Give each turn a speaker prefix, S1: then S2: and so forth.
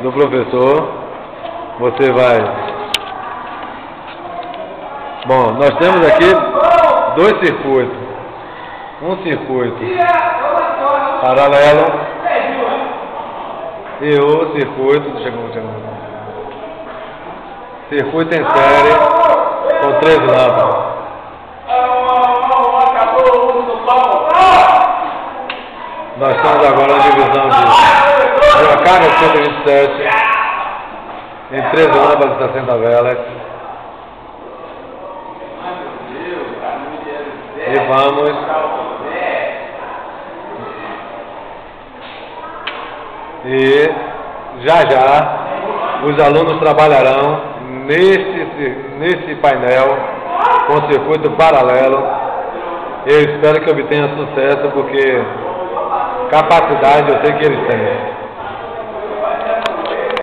S1: Do professor, você vai. Bom, nós temos aqui dois circuitos. Um circuito paralelo e o circuito circuito em série com 3 lâmpadas. Nós estamos agora na divisão de uma carga 127 em 13 lâmpadas de 60 velas. E vamos já os alunos trabalharão nesse painel com circuito paralelo. Eu espero que obtenha sucesso, porque capacidade eu sei que eles têm.